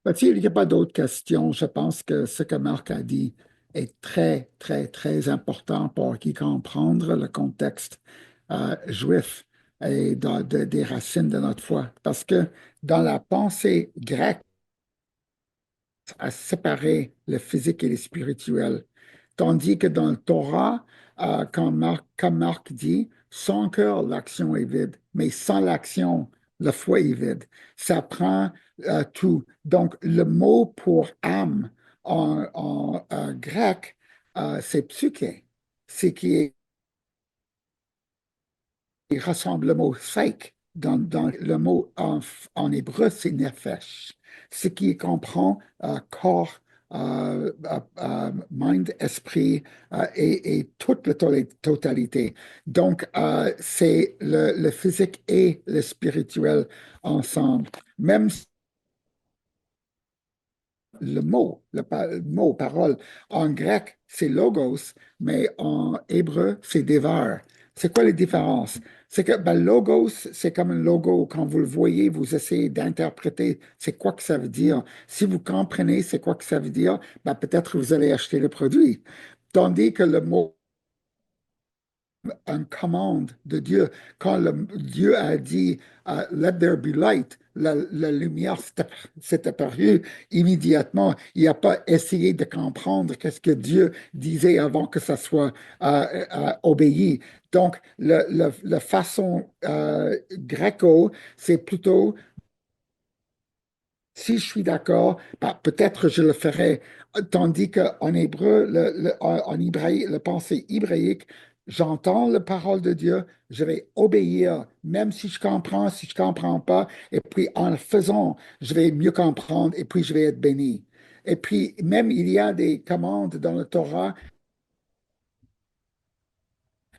Il n'y a pas d'autres questions. Je pense que ce que Marc a dit est très, très, très important pour qui comprendre le contexte juif et des racines de notre foi. Parce que dans la pensée grecque, à séparer le physique et le spirituel. Tandis que dans le Torah, comme Marc dit, sans cœur, l'action est vide, mais sans l'action, la foi est vide. Ça prend tout. Donc, le mot pour âme en grec, c'est psyché, c'est qui est il ressemble le mot psych dans le mot en hébreu, c'est nefesh, ce qui comprend corps, mind, esprit et toute la totalité. Donc, c'est le physique et le spirituel ensemble. Même le mot, parole, en grec, c'est logos, mais en hébreu, c'est devar. C'est quoi les différences? C'est que ben, logos, c'est comme un logo. Quand vous le voyez, vous essayez d'interpréter c'est quoi que ça veut dire. Si vous comprenez c'est quoi que ça veut dire, ben, peut-être vous allez acheter le produit. Tandis que le mot une commande de Dieu. Quand Dieu a dit Let there be light, la lumière s'est apparue immédiatement. Il n'a pas essayé de comprendre qu'est-ce que Dieu disait avant que ça soit obéi. Donc, la façon gréco, c'est plutôt si je suis d'accord, bah, peut-être je le ferai. Tandis qu'en hébreu, en hébraïque, le pensée hébraïque, j'entends la parole de Dieu, je vais obéir, même si je comprends, si je comprends pas. Et puis en le faisant, je vais mieux comprendre et puis je vais être béni. Et puis même il y a des commandes dans le Torah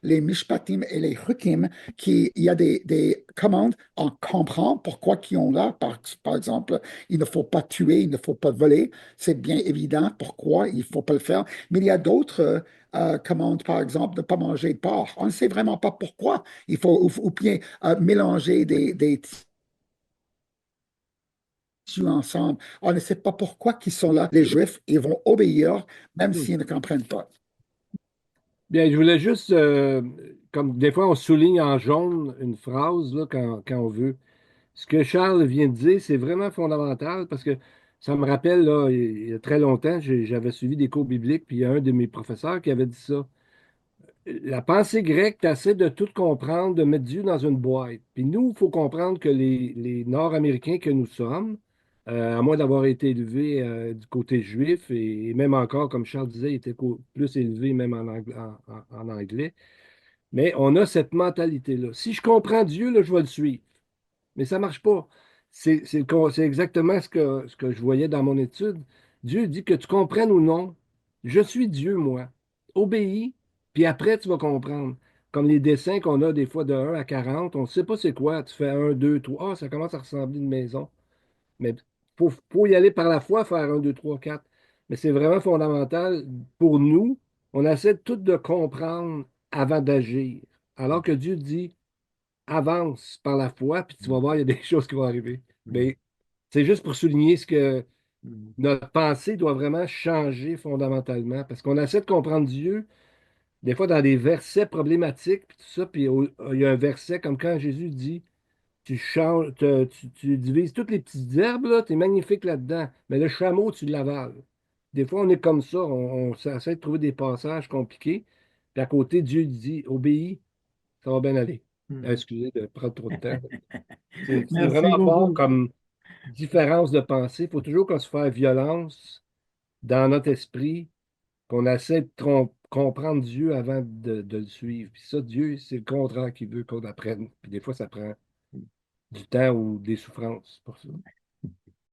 les mishpatim et les chukim, il y a des commandes, on comprend pourquoi qui ont là. Par exemple, il ne faut pas tuer, il ne faut pas voler. C'est bien évident pourquoi il ne faut pas le faire. Mais il y a d'autres commandes, par exemple, de ne pas manger de porc. On ne sait vraiment pas pourquoi. Il faut ou bien mélanger des tissus ensemble. On ne sait pas pourquoi ils sont là. Les Juifs, ils vont obéir même Hmm. s'ils ne comprennent pas. Bien, je voulais juste, comme des fois on souligne en jaune une phrase là, quand on veut. Ce que Charles vient de dire, c'est vraiment fondamental parce que ça me rappelle, là, il y a très longtemps, j'avais suivi des cours bibliques, puis il y a un de mes professeurs qui avait dit ça. La pensée grecque, t'essaies de tout comprendre, de mettre Dieu dans une boîte. Puis nous, il faut comprendre que les Nord-Américains que nous sommes, à moins d'avoir été élevés du côté juif, et même encore, comme Charles disait, il était plus élevé même en anglais, mais on a cette mentalité-là. Si je comprends Dieu, là, je vais le suivre. Mais ça ne marche pas. C'est exactement ce que je voyais dans mon étude. Dieu dit que tu comprennes ou non, je suis Dieu, moi. Obéis, puis après, tu vas comprendre. Comme les dessins qu'on a des fois de 1 à 40, on ne sait pas c'est quoi. Tu fais un, 2, 3. Ah, ça commence à ressembler à une maison. Mais faut y aller par la foi, faire un, 2, 3, 4. Mais c'est vraiment fondamental pour nous. On essaie tout de comprendre avant d'agir. Alors que Dieu dit, avance par la foi, puis tu vas voir, il y a des choses qui vont arriver. Mais c'est juste pour souligner ce que notre pensée doit vraiment changer fondamentalement, parce qu'on essaie de comprendre Dieu, des fois dans des versets problématiques, puis tout ça, puis il y a un verset comme quand Jésus dit, tu changes, tu divises toutes les petites herbes, là, tu es magnifique là-dedans, mais le chameau, tu l'avales. Des fois, on est comme ça, on essaie de trouver des passages compliqués, puis à côté, Dieu dit, obéis, ça va bien aller. Mhm. Excusez de prendre trop de temps. C'est Merci vraiment fort beaucoup. comme différence de pensée. Il faut toujours qu'on se fasse violence dans notre esprit, qu'on essaie de comprendre Dieu avant de le suivre. Puis ça, Dieu, c'est le contraire qu'il veut qu'on apprenne. Puis des fois, ça prend du temps ou des souffrances pour ça.